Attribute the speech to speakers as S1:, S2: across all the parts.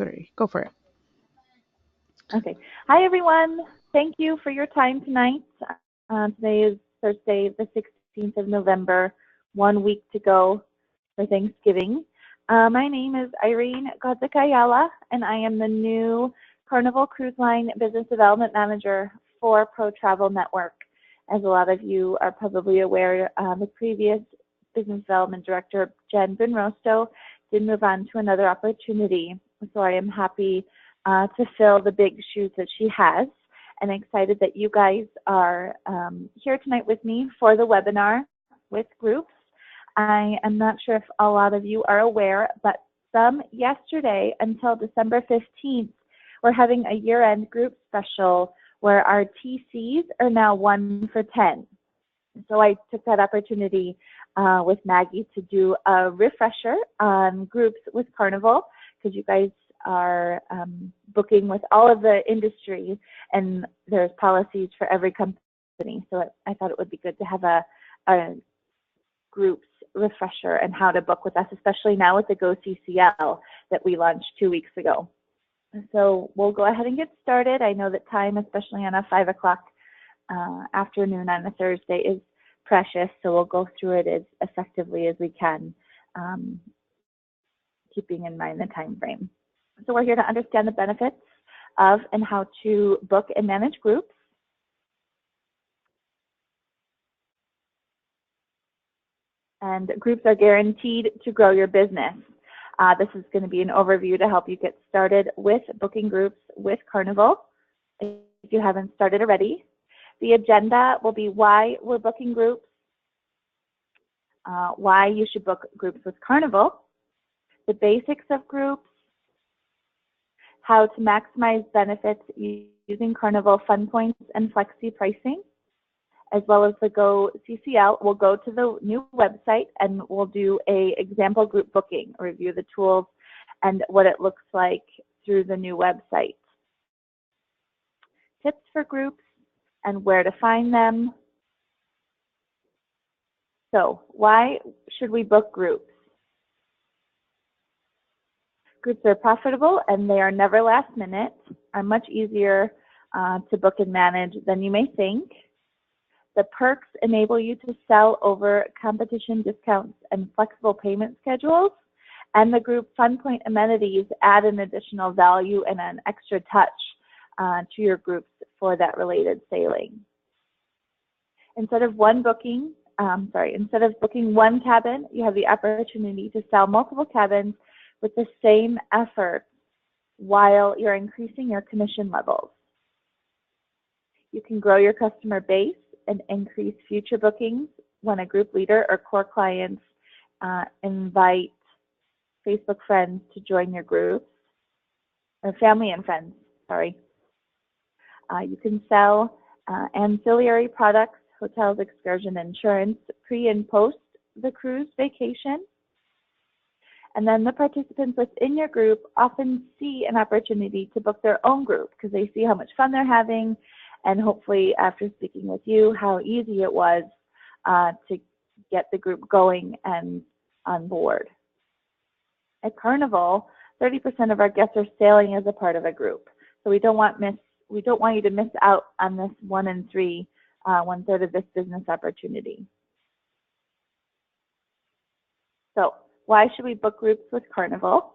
S1: Sorry, go for it.
S2: Okay. Hi, everyone. Thank you for your time tonight. Today is Thursday, the 16th of November, 1 week to go for Thanksgiving. My name is Irene Gawdzik, and I am the new Carnival Cruise Line Business Development Manager for Pro Travel Network. As a lot of you are probably aware, the previous Business Development Director, Jen Benrosto, did move on to another opportunity. So I am happy to fill the big shoes that she has, and excited that you guys are here tonight with me for the webinar with groups. I am not sure if a lot of you are aware, but from yesterday until December 15th, we're having a year-end group special where our TCs are now 1 for 10. So I took that opportunity with Maggie to do a refresher on groups with Carnival, because you guys are booking with all of the industry, and there's policies for every company. So I thought it would be good to have a groups refresher and how to book with us, especially now with the Go CCL that we launched 2 weeks ago. So we'll go ahead and get started. I know that time, especially on a 5 o'clock afternoon on a Thursday, is precious, so we'll go through it as effectively as we can, keeping in mind the time frame. So we're here to understand the benefits of and how to book and manage groups. And groups are guaranteed to grow your business. This is going to be an overview to help you get started with booking groups with Carnival, if you haven't started already. The agenda will be why we're booking groups, why you should book groups with Carnival, the basics of groups, how to maximize benefits using Carnival Fun Points and Flexi pricing, as well as the Go CCL. We'll go to the new website and we'll do a example group booking, review the tools and what it looks like through the new website. Tips for groups and where to find them. So why should we book groups? Groups are profitable and they are never last minute, are much easier to book and manage than you may think. The perks enable you to sell over competition discounts and flexible payment schedules, and the group Fun Point amenities add an additional value and an extra touch to your groups for that related sailing. Instead of booking one cabin, you have the opportunity to sell multiple cabins with the same effort while you're increasing your commission levels. You can grow your customer base and increase future bookings when a group leader or core clients invite Facebook friends to join your groups, or family and friends, sorry. You can sell ancillary products, hotels, excursion, insurance, pre and post the cruise vacation. And then the participants within your group often see an opportunity to book their own group because they see how much fun they're having, and hopefully after speaking with you, how easy it was to get the group going and on board. At Carnival, 30% of our guests are sailing as a part of a group. So we don't want you to miss out on this 1 in 3, 1/3 of this business opportunity. So why should we book groups with Carnival?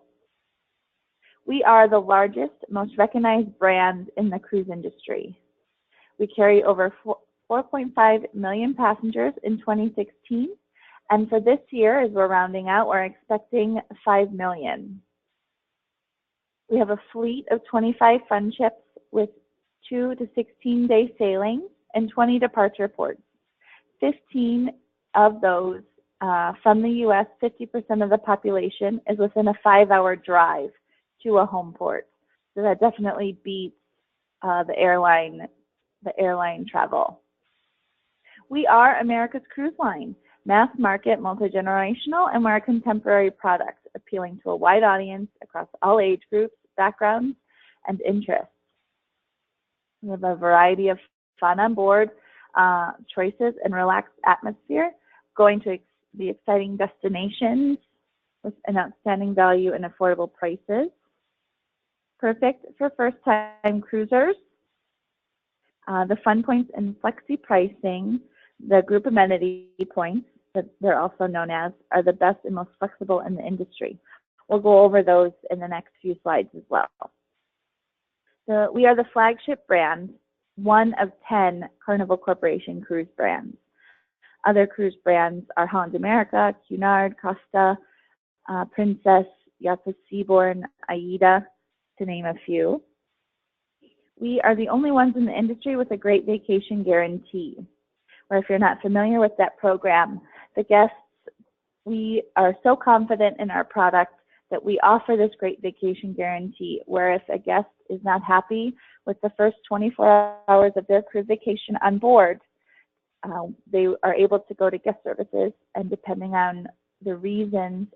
S2: We are the largest, most recognized brand in the cruise industry. We carry over 4.5 million passengers in 2016, and for this year, as we're rounding out, we're expecting 5 million. We have a fleet of 25 fun ships with 2 to 16-day sailings and 20 departure ports. 15 of those from the U.S., 50% of the population is within a 5-hour drive to a home port. So that definitely beats the airline travel. We are America's cruise line, mass market, multi-generational, and we're a contemporary product, appealing to a wide audience across all age groups, backgrounds, and interests. We have a variety of fun on board choices and relaxed atmosphere, going to the exciting destinations with an outstanding value and affordable prices. Perfect for first-time cruisers. The fun points and flexi pricing, the group amenity points that they're also known as, are the best and most flexible in the industry. We'll go over those in the next few slides as well. We are the flagship brand, one of 10 Carnival Corporation cruise brands. Other cruise brands are Holland America, Cunard, Costa, Princess, Yacht Seabourn, Aida, to name a few. We are the only ones in the industry with a Great Vacation Guarantee, or if you're not familiar with that program, the guests, we are so confident in our product that we offer this Great Vacation Guarantee, where if a guest is not happy with the first 24 hours of their cruise vacation on board, they are able to go to guest services, and depending on the reasons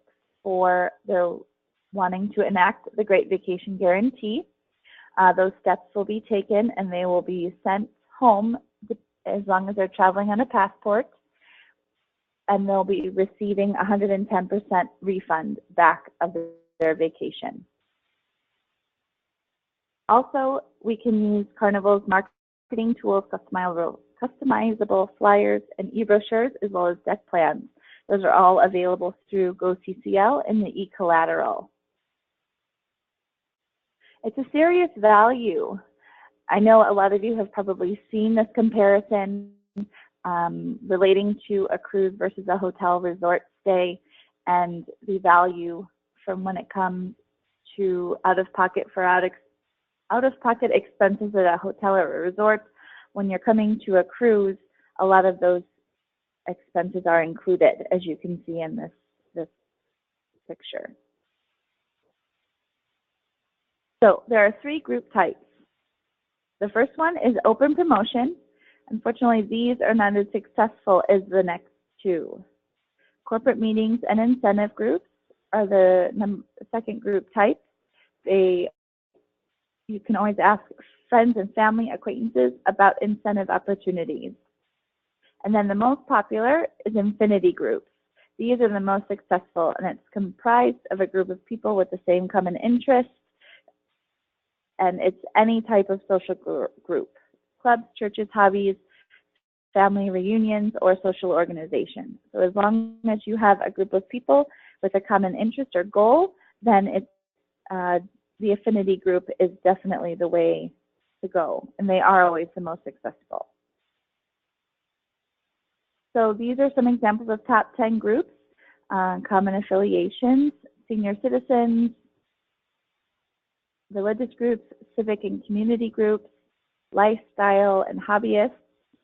S2: for their wanting to enact the Great Vacation Guarantee, those steps will be taken and they will be sent home as long as they're traveling on a passport, and they'll be receiving 110% refund back of their vacation. Also, we can use Carnival's marketing tools, customizable flyers and e-brochures, as well as deck plans. Those are all available through GoCCL in the e-collateral. It's a serious value. I know a lot of you have probably seen this comparison relating to a cruise versus a hotel resort stay, and the value from when it comes to out-of-pocket expenses at a hotel or a resort. When you're coming to a cruise, a lot of those expenses are included, as you can see in this picture. So there are 3 group types. The first one is open promotion. Unfortunately, these are not as successful as the next 2. Corporate meetings and incentive groups are the second group type. You can always ask friends and family acquaintances about incentive opportunities. And then the most popular is infinity groups. These are the most successful, and it's comprised of a group of people with the same common interests, and it's any type of social group: clubs, churches, hobbies, family reunions, or social organizations. So as long as you have a group of people with a common interest or goal, then the affinity group is definitely the way to go, and they are always the most successful. So these are some examples of top 10 groups: common affiliations, senior citizens, religious groups, civic and community groups, lifestyle and hobbyists,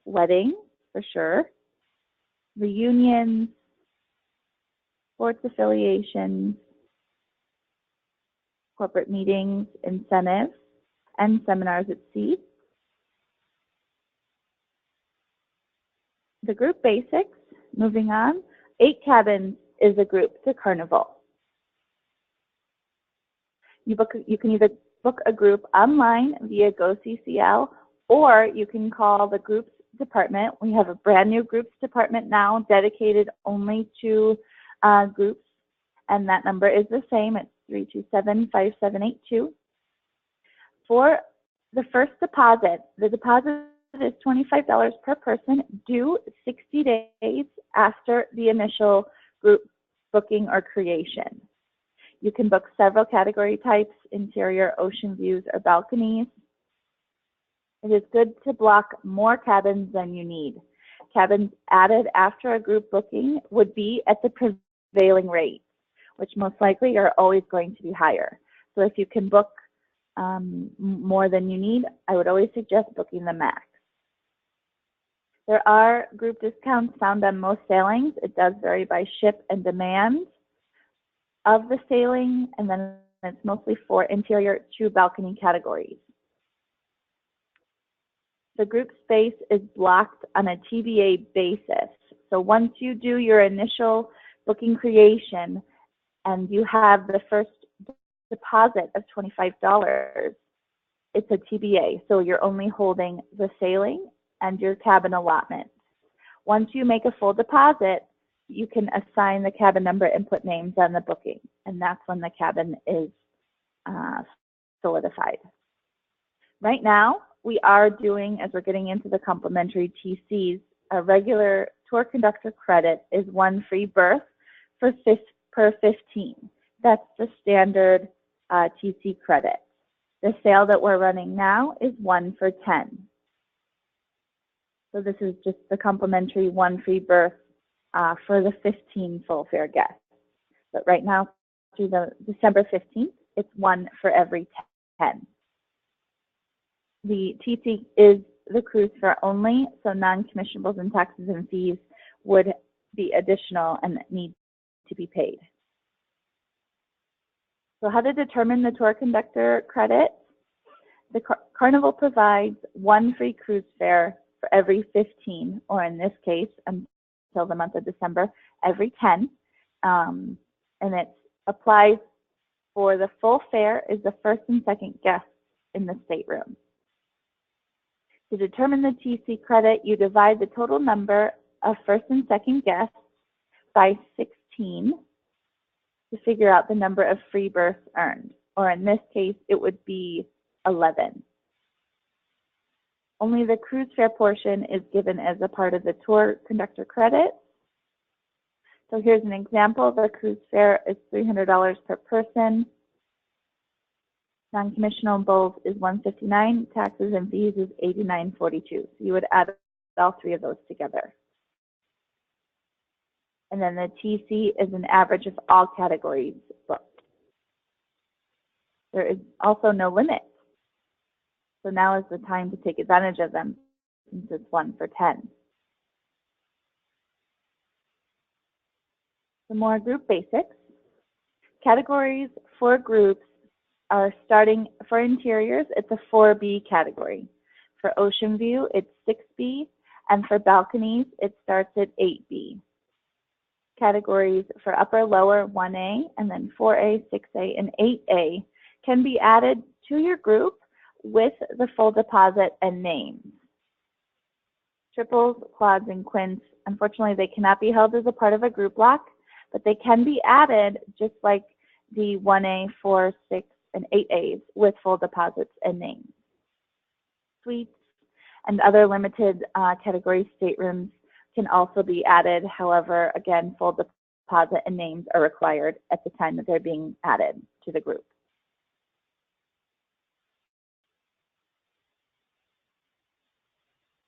S2: weddings for sure, reunions, sports affiliations, corporate meetings, incentives, and seminars at sea. The group basics, moving on, 8 cabins is a group to Carnival. You can either book a group online via GoCCL, or you can call the groups department. We have a brand new groups department now dedicated only to groups, and that number is the same. It's 327-5782. For the first deposit, the deposit is $25 per person, due 60 days after the initial group booking or creation. You can book several category types: interior, ocean views, or balconies. It is good to block more cabins than you need. Cabins added after a group booking would be at the prevailing rate, which most likely are always going to be higher. So if you can book more than you need, I would always suggest booking the max. There are group discounts found on most sailings. It does vary by ship and demand of the sailing, and then it's mostly for interior to balcony categories. The group space is blocked on a TBA basis. So once you do your initial booking creation and you have the first deposit of $25, it's a TBA. So you're only holding the sailing and your cabin allotment. Once you make a full deposit, you can assign the cabin number and put names on the booking, and that's when the cabin is solidified. Right now, we are doing, as we're getting into the complimentary TCs, a regular tour conductor credit is 1 free berth per 15. That's the standard TC credit. The sale that we're running now is 1 for 10. So this is just the complimentary 1 free berth for the 15 full fare guests. But right now, through the December 15th, it's 1 for every 10. The TC is the cruise fare only, so non-commissionables and taxes and fees would be additional and need to be paid. So how to determine the tour conductor credit? The Carnival provides 1 free cruise fare for every 15, or in this case, until the month of December, every 10. And it applies for the full fare is the first and second guests in the stateroom. To determine the TC credit, you divide the total number of first and second guests by 16 to figure out the number of free berths earned, or in this case, it would be 11. Only the cruise fare portion is given as a part of the tour conductor credit. So here's an example. The cruise fare is $300 per person. Non-commissionables is $159. Taxes and fees is $89.42. So you would add all 3 of those together. And then the TC is an average of all categories booked. There is also no limit. So now is the time to take advantage of them, since it's 1 for 10. Some more group basics. Categories for groups are starting for interiors, it's a 4B category. For ocean view, it's 6B, and for balconies, it starts at 8B. Categories for upper, lower, 1A, and then 4A, 6A, and 8A can be added to your group with the full deposit and names. Triples, quads, and quints, unfortunately, they cannot be held as a part of a group block, but they can be added just like the 1A, 4, 6, and 8As with full deposits and names. Suites and other limited category staterooms can also be added. However, again, full deposit and names are required at the time that they're being added to the group.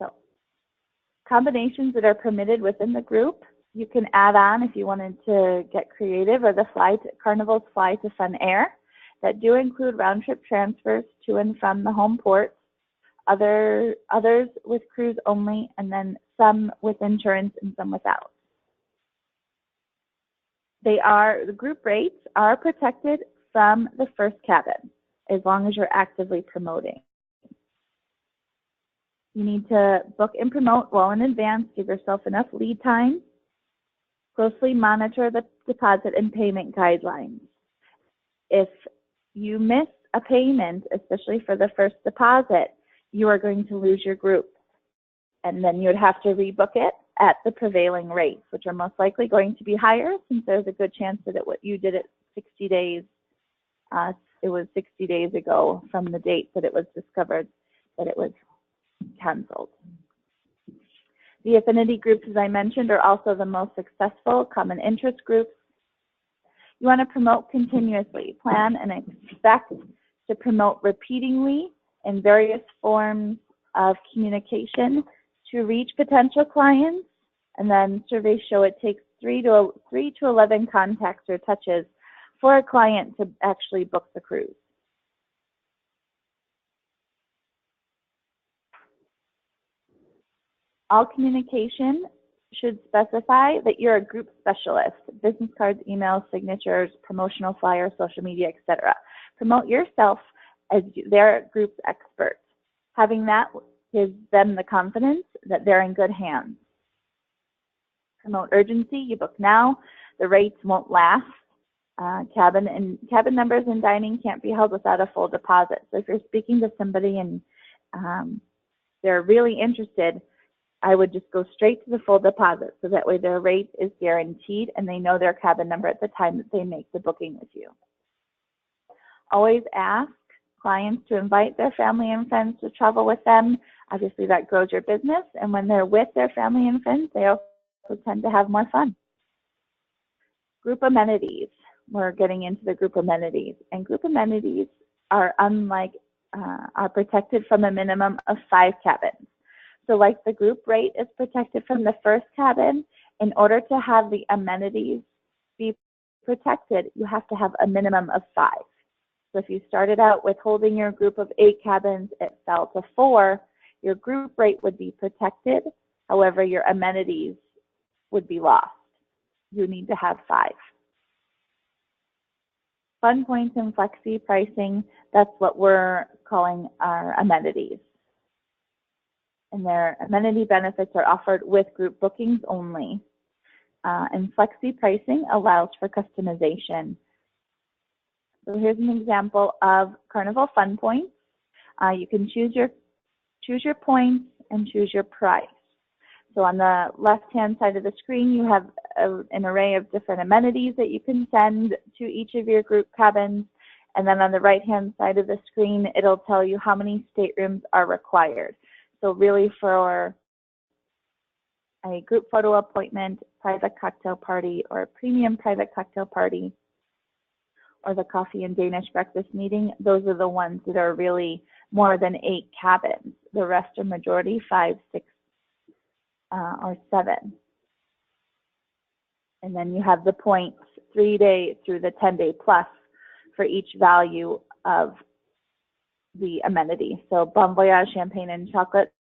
S2: So, combinations that are permitted within the group, you can add on if you wanted to get creative, or the Carnival's Fly to Fun Air that do include round-trip transfers to and from the home ports, others with cruise only, and then some with insurance and some without. The group rates are protected from the first cabin as long as you're actively promoting. You need to book and promote well in advance, give yourself enough lead time, closely monitor the deposit and payment guidelines. If you miss a payment, especially for the first deposit, you are going to lose your group. And then you would have to rebook it at the prevailing rates, which are most likely going to be higher, since there's a good chance that what you did at 60 days, it was 60 days ago from the date that it was discovered that it was canceled. The affinity groups, as I mentioned, are also the most successful common interest groups. You want to promote continuously. Plan and expect to promote repeatedly in various forms of communication to reach potential clients. And then surveys show it takes 3 to 11 contacts or touches for a client to actually book the cruise. All communication should specify that you're a group specialist: business cards, emails, signatures, promotional flyers, social media, etc. Promote yourself as their group's expert. Having that gives them the confidence that they're in good hands. Promote urgency. You book now, the rates won't last. Cabin numbers and dining can't be held without a full deposit. So if you're speaking to somebody and they're really interested, I would just go straight to the full deposit, so that way their rate is guaranteed and they know their cabin number at the time that they make the booking with you. Always ask clients to invite their family and friends to travel with them. Obviously, that grows your business. And when they're with their family and friends, they also tend to have more fun. Group amenities. We're getting into the group amenities. And group amenities are are protected from a minimum of 5 cabins. So like the group rate is protected from the first cabin, in order to have the amenities be protected, you have to have a minimum of 5. So if you started out with holding your group of 8 cabins, it fell to 4, your group rate would be protected. However, your amenities would be lost. You need to have 5. Fun points and flexi pricing, that's what we're calling our amenities. And their amenity benefits are offered with group bookings only. And flexi pricing allows for customization. So here's an example of Carnival Fun Points. You can choose your points and choose your price. So on the left-hand side of the screen, you have an array of different amenities that you can send to each of your group cabins. And then on the right-hand side of the screen, it'll tell you how many staterooms are required. So really for a group photo appointment, private cocktail party, or a premium private cocktail party, or the coffee and Danish breakfast meeting, those are the ones that are really more than 8 cabins. The rest are majority 5, 6, or 7. And then you have the points 3-day through the 10-day plus for each value of the amenity. So Bon Voyage champagne and chocolate,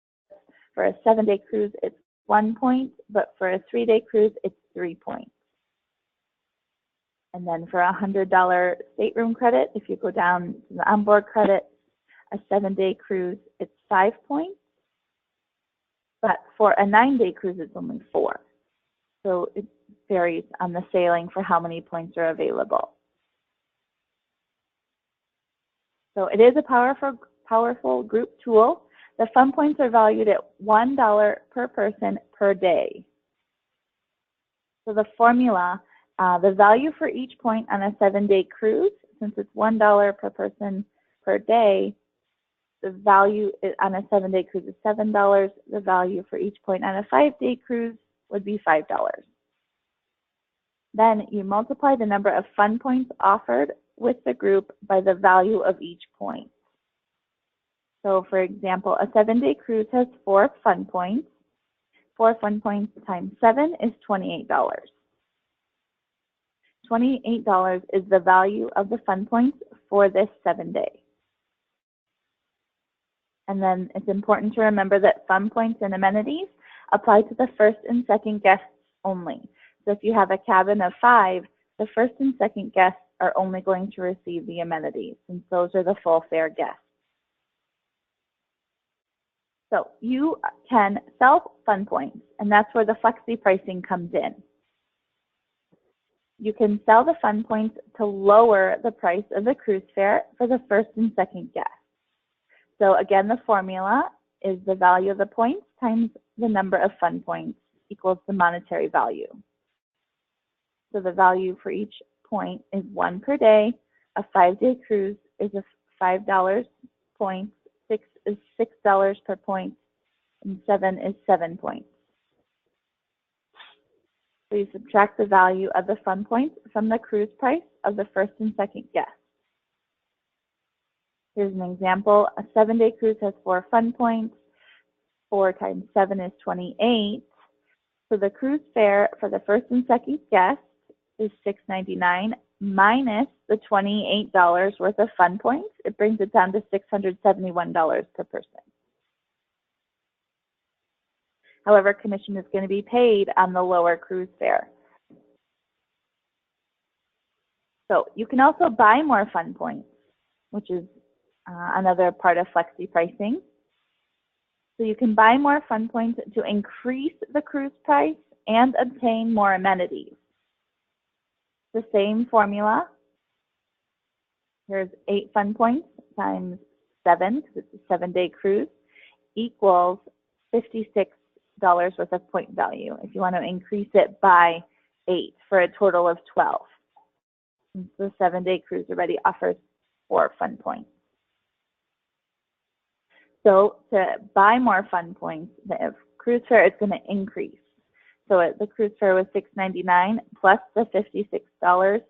S2: for a 7-day cruise, it's 1 point, but for a 3-day cruise, it's 3 points. And then for a $100 stateroom credit, if you go down to the onboard credit, a 7-day cruise, it's 5 points. But for a 9-day cruise, it's only 4. So it varies on the sailing for how many points are available. So it is a powerful group tool. The fun points are valued at $1 per person per day. So the formula, the value for each point on a 7-day cruise, since it's $1 per person per day, the value on a 7-day cruise is $7. The value for each point on a 5-day cruise would be $5. Then you multiply the number of fun points offered with the group by the value of each point. So for example, a 7-day cruise has 4 fun points. 4 fun points times 7 is $28. $28 is the value of the fun points for this 7-day. And then it's important to remember that fun points and amenities apply to the first and second guests only. So if you have a cabin of 5, the first and second guests are only going to receive the amenities, since those are the full fare guests. So you can sell fun points, and that's where the flexi pricing comes in. You can sell the fun points to lower the price of the cruise fare for the first and second guest. So again, the formula is the value of the points times the number of fun points equals the monetary value. So the value for each point is 1 per day. A 5-day cruise is a $5 point. 6 is $6 per point, and 7 is 7 points. So you subtract the value of the fun points from the cruise price of the first and second guest. Here's an example. A 7-day cruise has 4 fun points. 4 times 7 is 28. So the cruise fare for the first and second guest is $6.99 minus the $28 worth of fun points. It brings it down to $671 per person. However, commission is going to be paid on the lower cruise fare. So you can also buy more fun points, which is another part of flexi pricing. So you can buy more fun points to increase the cruise price and obtain more amenities. The same formula. Here's 8 fun points times 7, because it's a 7-day cruise, equals $56 worth of point value if you want to increase it by 8 for a total of 12. Since the 7-day cruise already offers 4 fun points. So to buy more fun points, the cruise fare is going to increase. So the cruise fare was $6.99 plus the $56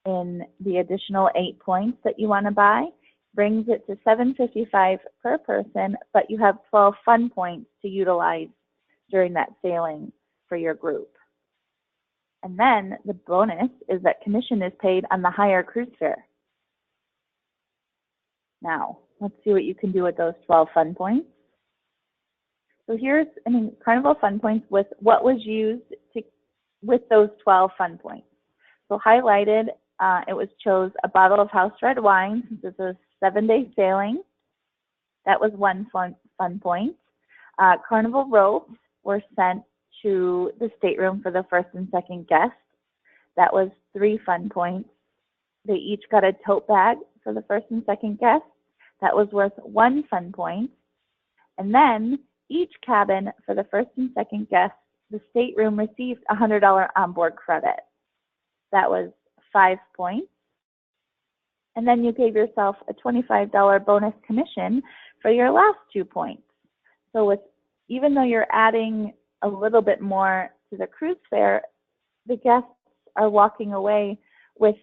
S2: in the additional 8 points that you want to buy, brings it to $7.55 per person, but you have 12 fun points to utilize during that sailing for your group. And then the bonus is that commission is paid on the higher cruise fare. Now, let's see what you can do with those 12 fun points. So here's, Carnival fun points with what was used with those 12 fun points. So highlighted, it chose a bottle of house red wine since it's a 7-day sailing. That was 1 fun point. Carnival robes were sent to the stateroom for the first and second guests. That was 3 fun points. They each got a tote bag for the first and second guests. That was worth 1 fun point. And then each cabin for the first and second guests, the stateroom received a $100 onboard credit. That was 5 points. And then you gave yourself a $25 bonus commission for your last 2 points. So even though you're adding a little bit more to the cruise fare, the guests are walking away with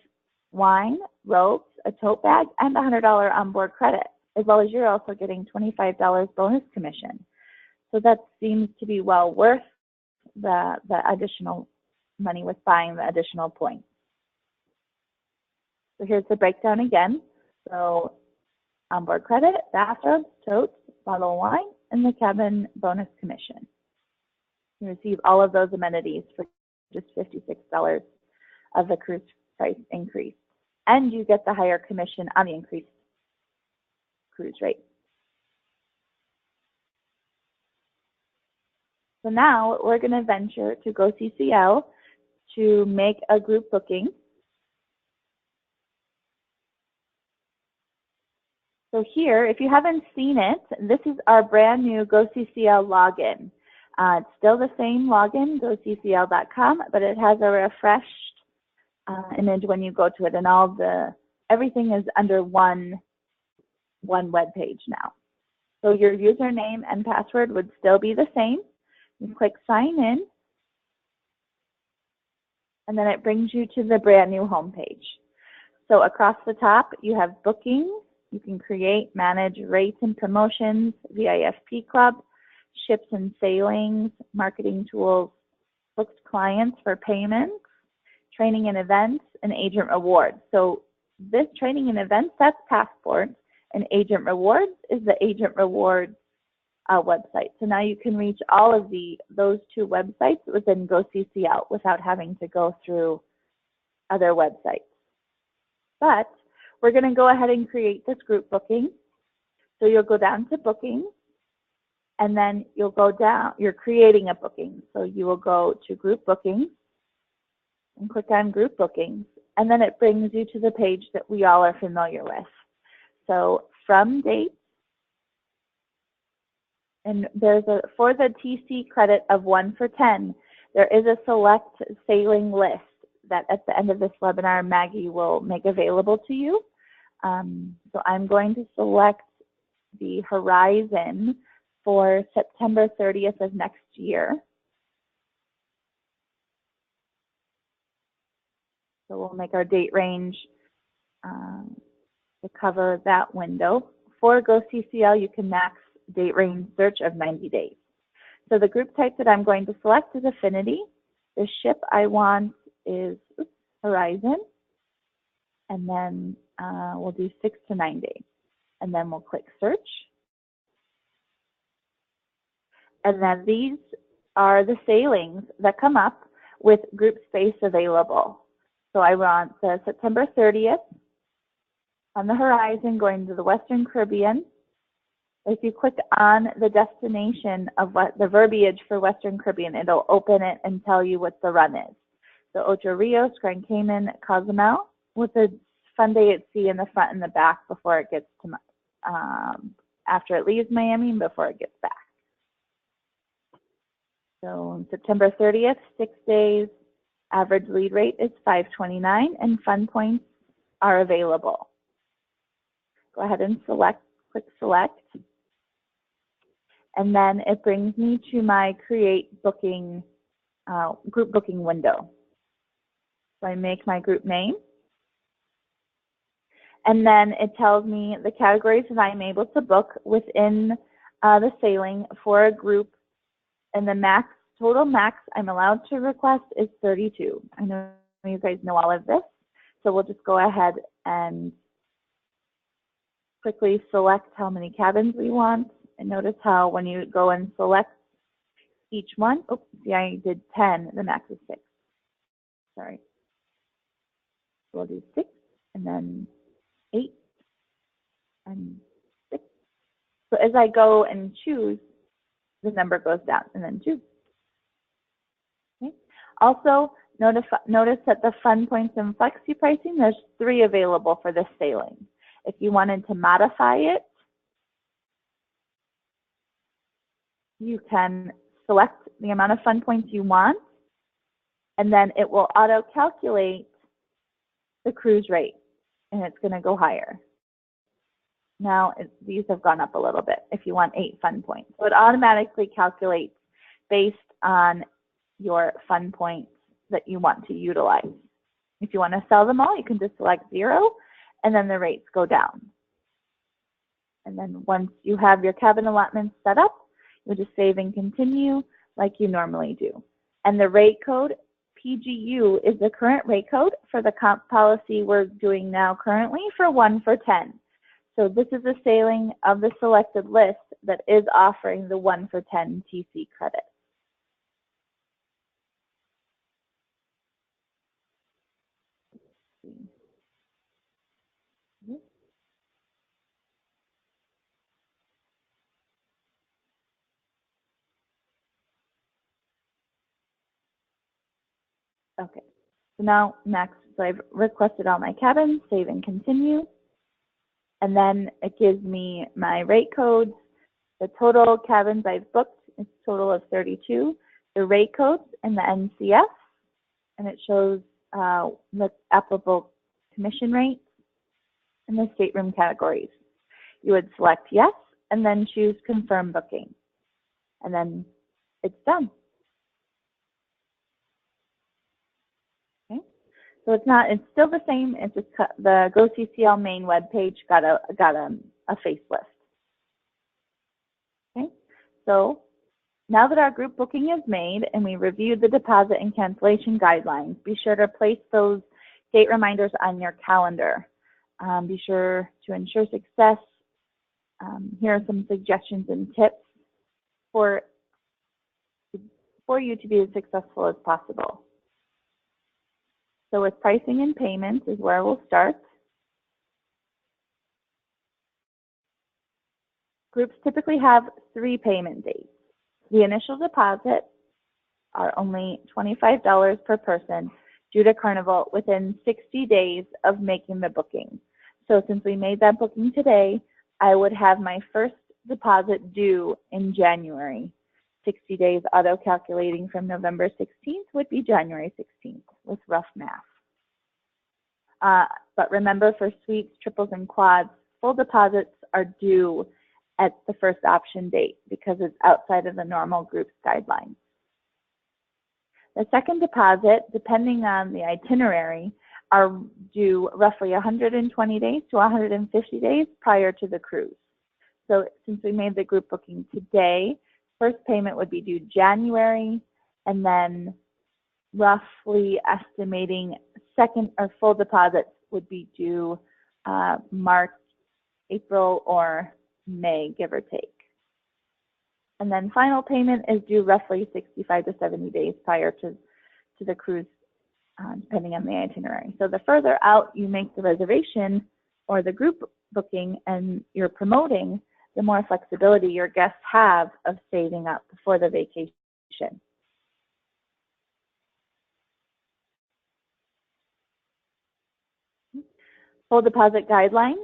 S2: wine, robes, a tote bag, and a $100 onboard credit, as well as you're also getting $25 bonus commission. So that seems to be well worth the additional money with buying the additional points. So here's the breakdown again. So onboard credit, bathrobes, totes, bottle of wine, and the cabin bonus commission. You receive all of those amenities for just $56 of the cruise price increase. And you get the higher commission on the increased cruise rate. So now we're going to venture to GoCCL to make a group booking. So here, if you haven't seen it, this is our brand new GoCCL login. It's still the same login, goccl.com, but it has a refreshed image when you go to it, and everything is under one web page now. So your username and password would still be the same. You click sign in, and then it brings you to the brand new homepage. So across the top, you have booking. You can create, manage rates and promotions, VIFP Club, ships and sailings, marketing tools, booked clients for payments, training and events, and agent rewards. So this training and events, that's Passport, and agent rewards is the agent rewards website. So now you can reach all of those 2 websites within GoCCL without having to go through other websites. But we're going to go ahead and create this group booking. So you'll go down to booking, and then you'll go down, you're creating a booking. So you will go to group bookings and click on group bookings, and then it brings you to the page that we all are familiar with. So from dates, and for the TC credit of 1 for 10, there is a select sailing list that at the end of this webinar, Maggie will make available to you. So I'm going to select the Horizon for September 30th of next year. So we'll make our date range to cover that window. For GoCCL, you can max date range search of 90 days. So the group type that I'm going to select is Affinity. The ship I want is Horizon. And then we'll do 6 to 9 days. And then we'll click search. And then these are the sailings that come up with group space available. So I want the September 30th on the Horizon going to the Western Caribbean. If you click on the destination of what the verbiage for Western Caribbean, it'll open it and tell you what the run is. So Ocho Rios, Grand Cayman, Cozumel, with a fun day at sea in the front and the back before it gets to, after it leaves Miami and before it gets back. So on September 30th, 6 days, average lead rate is $5.29 and fun points are available. Go ahead and click select. And then it brings me to my create booking, group booking window. So I make my group name. And then it tells me the categories that I'm able to book within the sailing for a group. And the total max I'm allowed to request is 32. I know you guys know all of this. So we'll just go ahead and quickly select how many cabins we want. And notice how when you go and select each one, oops, see, I did 10, the max is 6. Sorry. So we'll do 6 and then 8 and 6. So as I go and choose, the number goes down and then choose. Okay. Also, notice that the fun points and flexi pricing, there's 3 available for this sailing. If you wanted to modify it, you can select the amount of fun points you want, and then it will auto-calculate the cruise rate, and it's going to go higher. Now, these have gone up a little bit if you want 8 fun points. So it automatically calculates based on your fun points that you want to utilize. If you want to sell them all, you can just select 0, and then the rates go down. And then once you have your cabin allotments set up, you just save and continue like you normally do. And the rate code, PGU, is the current rate code for the comp policy we're doing now currently for 1 for 10. So this is a sailing of the selected list that is offering the 1 for 10 TC credit. Okay, so now next, so I've requested all my cabins, save and continue. And then it gives me my rate codes, the total cabins I've booked, it's a total of 32, the rate codes and the NCF, and it shows the applicable commission rates and the stateroom categories. You would select yes, and then choose confirm booking. And then it's done. Okay. So it's still the same. It's just the GoCCL main web page got a facelift. Okay. So now that our group booking is made and we reviewed the deposit and cancellation guidelines, be sure to place those date reminders on your calendar. Be sure to ensure success. Here are some suggestions and tips for you to be as successful as possible. So with pricing and payments is where we'll start. Groups typically have 3 payment dates. The initial deposit are only $25 per person due to Carnival within 60 days of making the booking. So since we made that booking today, I would have my first deposit due in January. 60 days auto-calculating from November 16th would be January 16th with rough math. But remember, for suites, triples, and quads, full deposits are due at the first option date because it's outside of the normal group's guidelines. The second deposit, depending on the itinerary, are due roughly 120 days to 150 days prior to the cruise. So since we made the group booking today, first payment would be due January, and then roughly estimating second or full deposits would be due March, April, or May, give or take. And then final payment is due roughly 65 to 70 days prior to the cruise, depending on the itinerary. So the further out you make the reservation or the group booking and you're promoting, the more flexibility your guests have of saving up for the vacation. Full deposit guidelines.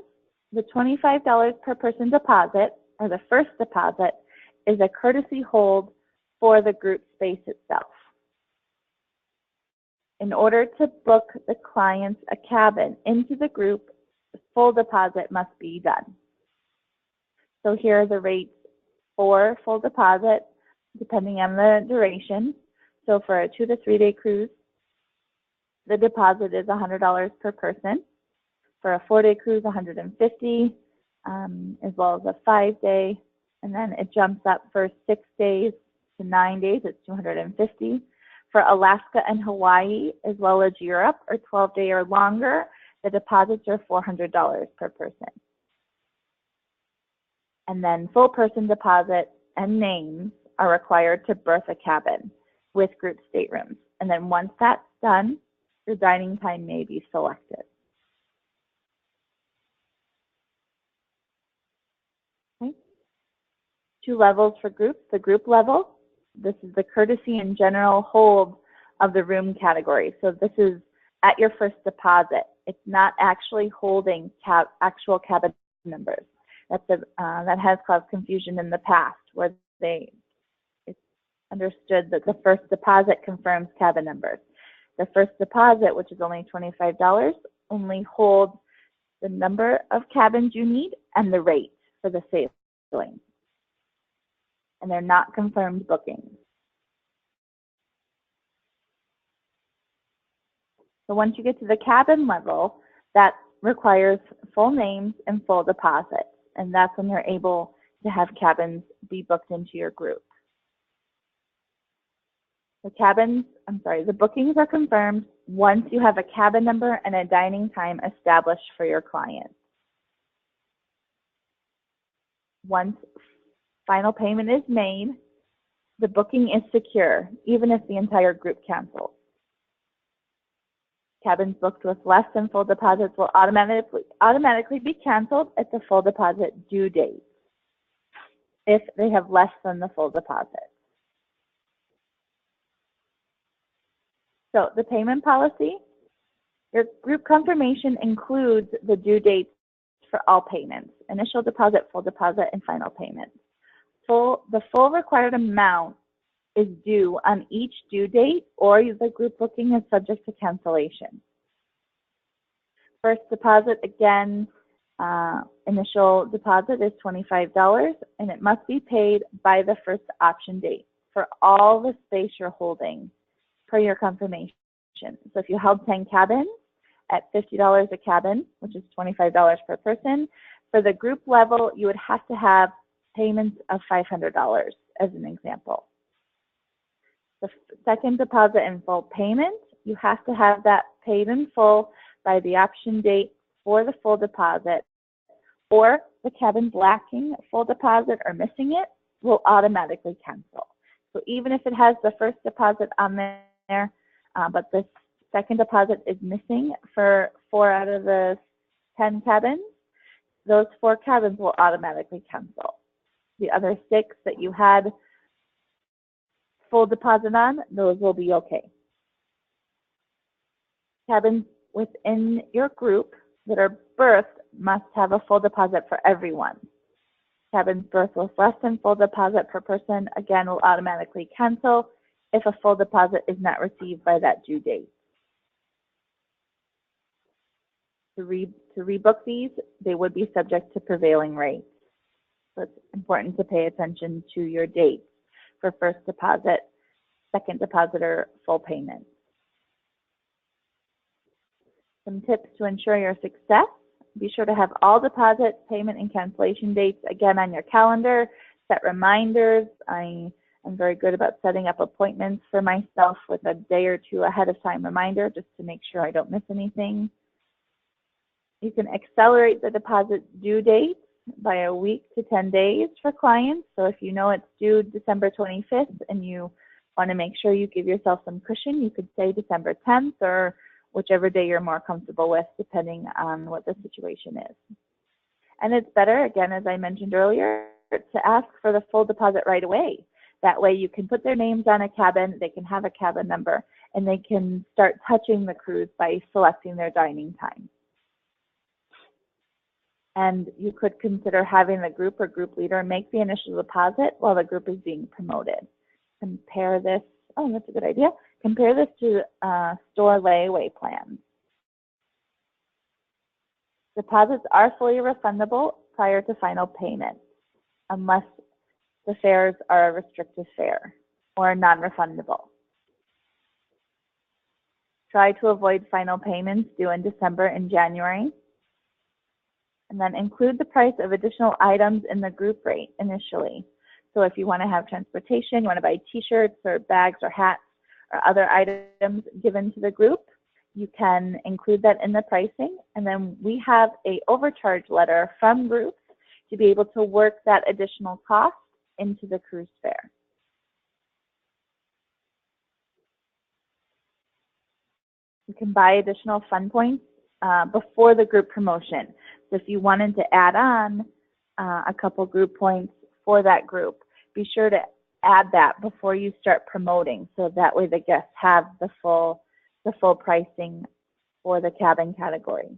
S2: The $25 per person deposit, or the first deposit, is a courtesy hold for the group space itself. In order to book the clients a cabin into the group, the full deposit must be done. So here are the rates or full deposit, depending on the duration. So for a 2 to 3 day cruise, the deposit is $100 per person. For a 4-day cruise, $150, as well as a 5-day. And then it jumps up for 6 days to 9 days, it's $250. For Alaska and Hawaii, as well as Europe, or 12-day or longer, the deposits are $400 per person. And then full person deposit and names are required to berth a cabin with group staterooms. And then once that's done, your dining time may be selected. Okay. 2 levels for groups. The group level, this is the courtesy and general hold of the room category. So this is at your first deposit. It's not actually holding actual cabin members. That has caused confusion in the past, where it's understood that the first deposit confirms cabin numbers. The first deposit, which is only $25, only holds the number of cabins you need and the rate for the sailing. And they're not confirmed bookings. So once you get to the cabin level, that requires full names and full deposits. And that's when you're able to have cabins be booked into your group. The bookings are confirmed once you have a cabin number and a dining time established for your client. Once final payment is made, the booking is secure, even if the entire group cancels. Cabins booked with less than full deposits will automatically be canceled at the full deposit due date if they have less than the full deposit. So the payment policy, your group confirmation includes the due dates for all payments: initial deposit, full deposit, and final payment. The full required amount is due on each due date, or the group booking is subject to cancellation. First deposit, again, initial deposit is $25, and it must be paid by the first option date for all the space you're holding per your confirmation. So if you held 10 cabins at $50 a cabin, which is $25 per person, for the group level, you would have to have payments of $500 as an example. The second deposit and full payment, you have to have that paid in full by the option date for the full deposit, or the cabin's lacking full deposit or missing it will automatically cancel. So even if it has the first deposit on there, but the second deposit is missing for 4 out of the 10 cabins, those 4 cabins will automatically cancel. The other 6 that you had full deposit on, those will be okay. Cabins within your group that are berthed must have a full deposit for everyone. Cabins berthed with less than full deposit per person, again, will automatically cancel if a full deposit is not received by that due date. To rebook these, they would be subject to prevailing rates. So it's important to pay attention to your dates for first deposit, second deposit, or full payment. Some tips to ensure your success: be sure to have all deposit, payment, and cancellation dates again on your calendar. Set reminders. I am very good about setting up appointments for myself with a day or 2 ahead of time reminder, just to make sure I don't miss anything. You can accelerate the deposit due date by a week to 10 days for clients. So if you know it's due December 25th and you want to make sure you give yourself some cushion, you could say December 10th or whichever day you're more comfortable with, depending on what the situation is. And it's better, again, as I mentioned earlier, to ask for the full deposit right away. That way you can put their names on a cabin, they can have a cabin number, and they can start touching the cruise by selecting their dining time. And you could consider having the group or group leader make the initial deposit while the group is being promoted. Compare this, oh, that's a good idea. Compare this to store layaway plans. Deposits are fully refundable prior to final payment, unless the fares are a restricted fare or non-refundable. Try to avoid final payments due in December and January. And then include the price of additional items in the group rate initially. So if you want to have transportation, you want to buy t-shirts or bags or hats or other items given to the group, you can include that in the pricing. And then we have a overcharge letter from groups to be able to work that additional cost into the cruise fare. You can buy additional fun points before the group promotion. So if you wanted to add on a couple group points for that group, be sure to add that before you start promoting, so that way the guests have the full pricing for the cabin category.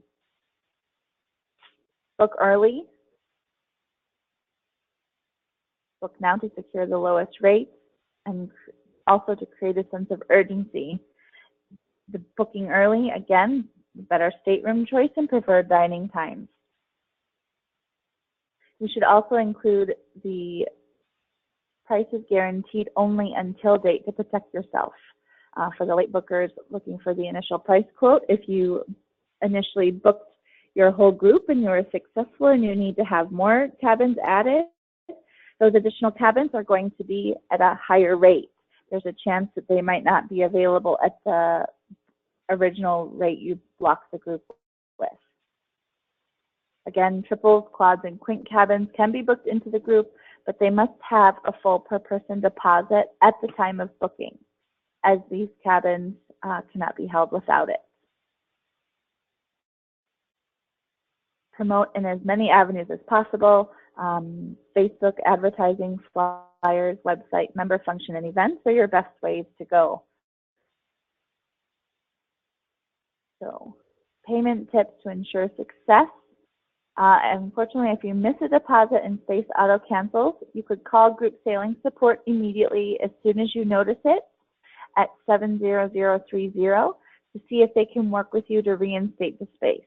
S2: Book early. Book now to secure the lowest rates and also to create a sense of urgency. The booking early, again, better stateroom choice and preferred dining times. You should also include the prices guaranteed only until date to protect yourself. For the late bookers looking for the initial price quote, if you initially booked your whole group and you were successful and you need to have more cabins added, those additional cabins are going to be at a higher rate. There's a chance that they might not be available at the original rate you blocked the group with. Again, triples, quads, and quint cabins can be booked into the group, but they must have a full per person deposit at the time of booking, as these cabins cannot be held without it. Promote in as many avenues as possible. Facebook, advertising, flyers, website, member function, and events are your best ways to go. So, payment tips to ensure success. Unfortunately, if you miss a deposit and space auto cancels, you could call group sailing support immediately as soon as you notice it at 70030 to see if they can work with you to reinstate the space.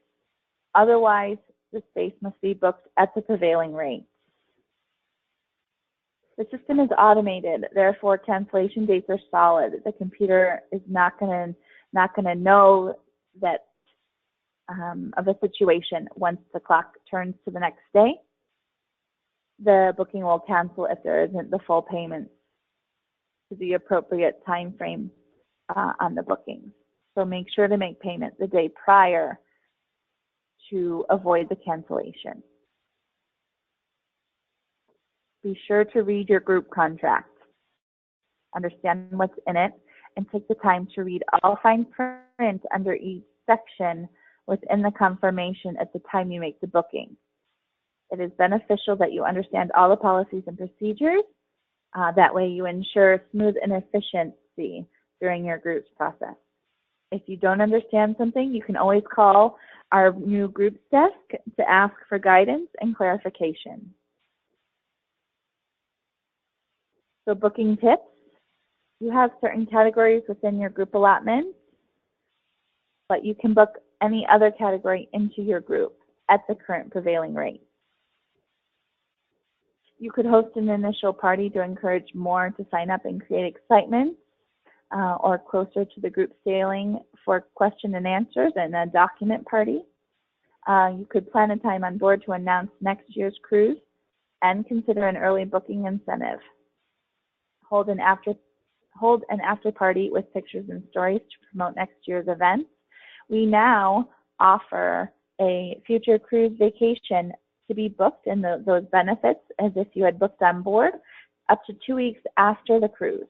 S2: Otherwise, the space must be booked at the prevailing rate. The system is automated, therefore cancellation dates are solid. The computer is not going to know that of a situation once the clock turns to the next day. The booking will cancel if there isn't the full payment to the appropriate time frame on the bookings. So make sure to make payment the day prior to avoid the cancellation. Be sure to read your group contract, understand what's in it, and take the time to read all fine print under each section within the confirmation at the time you make the booking. It is beneficial that you understand all the policies and procedures. That way you ensure smooth and efficiency during your group's process. If you don't understand something, you can always call our new groups desk to ask for guidance and clarification. So booking tips. You have certain categories within your group allotment, but you can book any other category into your group at the current prevailing rate. You could host an initial party to encourage more to sign up and create excitement, or closer to the group sailing for question and answers and a document party. You could plan a time on board to announce next year's cruise and consider an early booking incentive. Hold an after party with pictures and stories to promote next year's event. We now offer a future cruise vacation to be booked and those benefits as if you had booked on board up to 2 weeks after the cruise.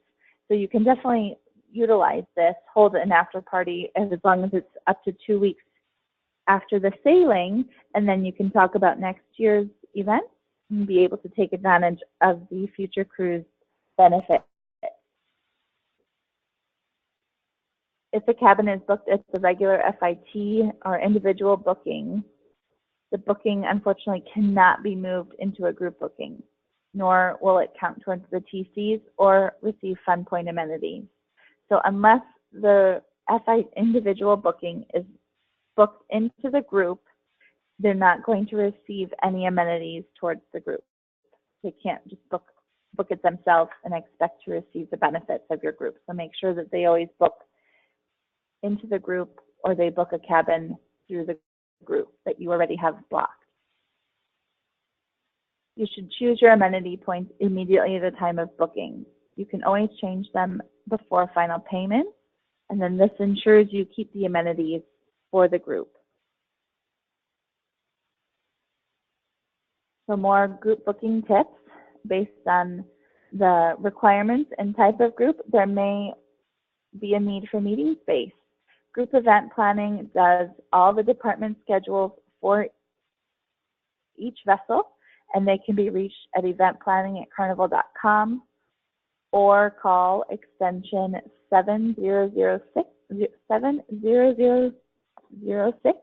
S2: So you can definitely utilize this, hold an after party as long as it's up to 2 weeks after the sailing, and then you can talk about next year's event and be able to take advantage of the future cruise benefit. If the cabin is booked as the regular FIT or individual booking, the booking unfortunately cannot be moved into a group booking, nor will it count towards the TCs or receive fun point amenities. So unless the FI individual booking is booked into the group, they're not going to receive any amenities towards the group. They can't just book book it themselves and expect to receive the benefits of your group. So make sure that they always book into the group or they book a cabin through the group that you already have blocked. You should choose your amenity points immediately at the time of booking. You can always change them before final payment, and then this ensures you keep the amenities for the group. So more group booking tips based on the requirements and type of group. There may be a need for meeting space. Group event planning does all the department schedules for each vessel, and they can be reached at eventplanning@carnival.com or call extension 70006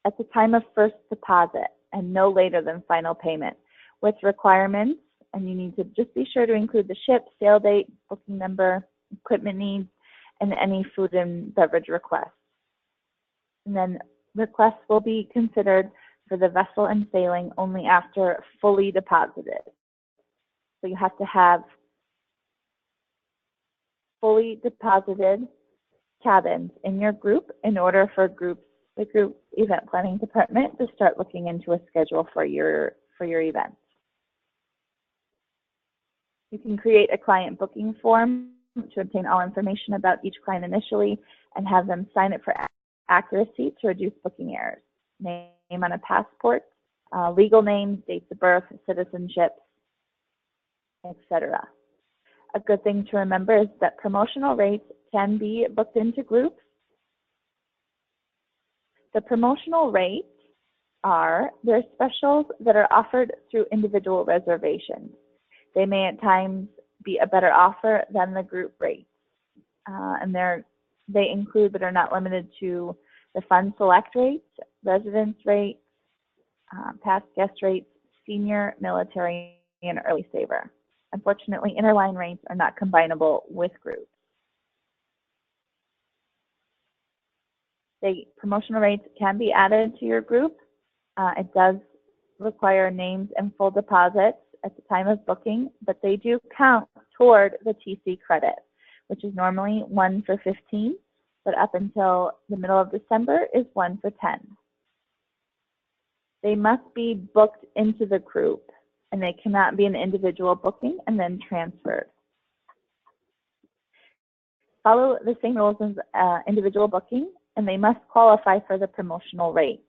S2: at the time of first deposit and no later than final payment, with requirements. And you need to just be sure to include the ship, sail date, booking number, equipment needs, and any food and beverage requests. And then requests will be considered for the vessel and sailing only after fully deposited. So you have to have fully deposited cabins in your group in order for the group event planning department to start looking into a schedule for your events. You can create a client booking form to obtain all information about each client initially and have them sign it for accuracy to reduce booking errors. Name on a passport, legal names, dates of birth, citizenship, etc. A good thing to remember is that promotional rates can be booked into groups. The promotional rates they're specials that are offered through individual reservations. They may at times be a better offer than the group rates. And they include but are not limited to the fund select rates, residence rates, past guest rates, senior, military, and early saver. Unfortunately, interline rates are not combinable with groups. The promotional rates can be added to your group. It does require names and full deposits at the time of booking, but they do count toward the TC credit, which is normally 1 for 15, but up until the middle of December is 1 for 10. They must be booked into the group, and they cannot be an individual booking and then transferred. Follow the same rules as individual booking, and they must qualify for the promotional rate.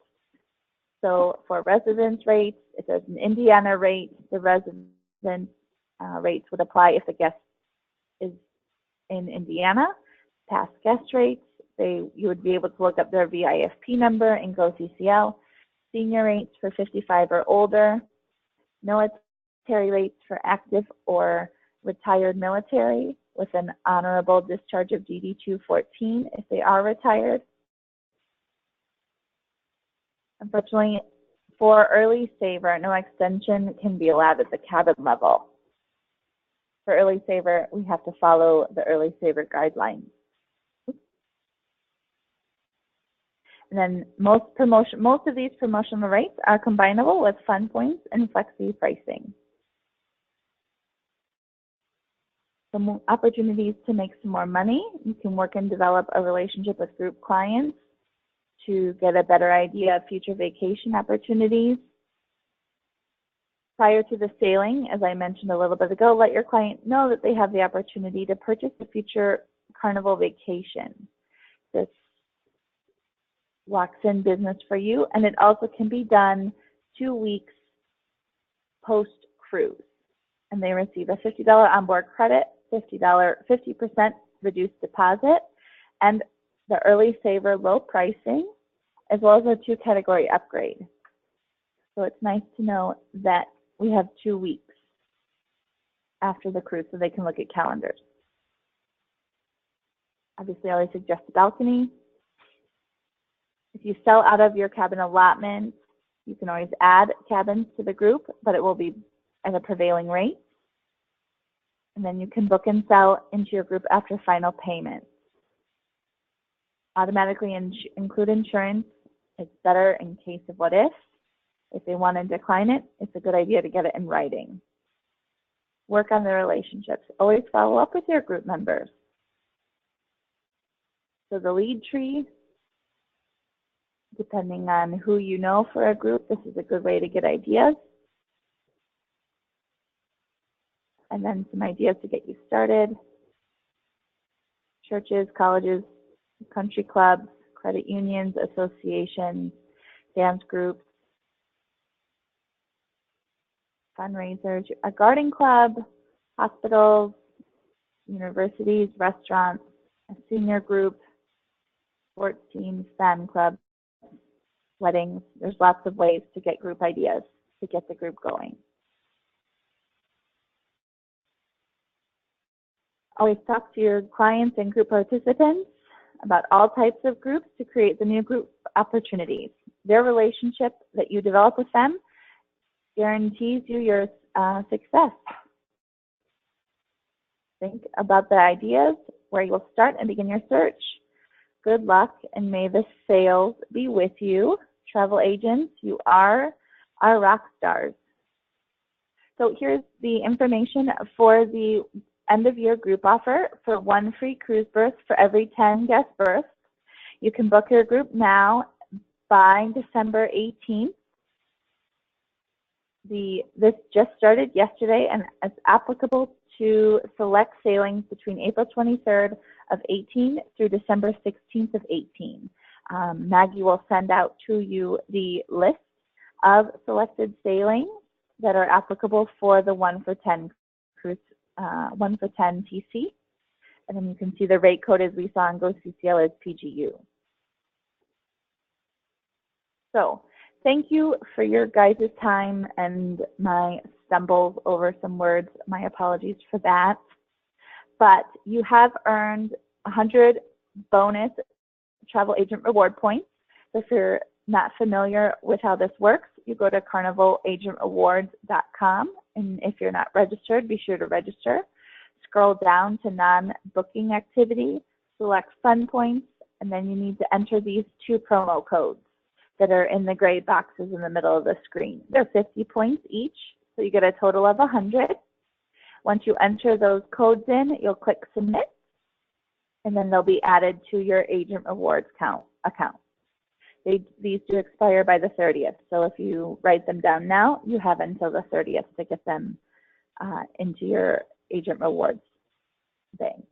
S2: So for residence rates, if there's an Indiana rate, the residence rates would apply if the guest is in Indiana. Past guest rates, you would be able to look up their VIFP number and go CCL. Senior rates for 55 or older. Military rates for active or retired military with an honorable discharge of DD 214 if they are retired. Unfortunately, for early saver, no extension can be allowed at the cabin level. For early saver, we have to follow the early saver guidelines. And then most of these promotional rates are combinable with fun points and flexi pricing. Some opportunities to make some more money. You can work and develop a relationship with group clients to get a better idea of future vacation opportunities. Prior to the sailing, as I mentioned a little bit ago, let your client know that they have the opportunity to purchase a future Carnival vacation. This locks in business for you, and it also can be done 2 weeks post-cruise. And they receive a $50 onboard credit, 50% reduced deposit, and the early saver low pricing, as well as a 2-category upgrade. So it's nice to know that we have 2 weeks after the cruise so they can look at calendars. Obviously, I always suggest a balcony. If you sell out of your cabin allotment, you can always add cabins to the group, but it will be at a prevailing rate. And then you can book and sell into your group after final payment. Automatically include insurance. It's better in case of what if. If they want to decline it, it's a good idea to get it in writing. Work on the relationships. Always follow up with your group members. So the lead tree, depending on who you know for a group, this is a good way to get ideas. And then some ideas to get you started. Churches, colleges, country clubs, credit unions, associations, dance groups, fundraisers, a garden club, hospitals, universities, restaurants, a senior group, sports teams, fan clubs, weddings. There's lots of ways to get group ideas to get the group going. Always talk to your clients and group participants about all types of groups to create the new group opportunities. Their relationship that you develop with them guarantees you your success. Think about the ideas where you'll start and begin your search. Good luck, and may the sales be with you. Travel agents, you are our rock stars. So here's the information for the end of year group offer for 1 free cruise berth for every 10 guest berths. You can book your group now by December 18th. This just started yesterday, and it's applicable to select sailings between April 23rd of 18 through December 16th of 18. Maggie will send out to you the list of selected sailings that are applicable for the 1 for 10 cruise, 1 for 10 TC. And then you can see the rate code as we saw on GoCCL is PGU. So thank you for your guys' time and my stumbles over some words. My apologies for that. But you have earned 100 bonus travel agent reward points. So if you're not familiar with how this works, you go to carnivalagentrewards.com. And if you're not registered, be sure to register. Scroll down to non-booking activity, select fun points, and then you need to enter these 2 promo codes that are in the gray boxes in the middle of the screen. They're 50 points each, so you get a total of 100. Once you enter those codes in, you'll click submit, and then they'll be added to your agent rewards account. These do expire by the 30th, so if you write them down now, you have until the 30th to get them into your agent rewards bank.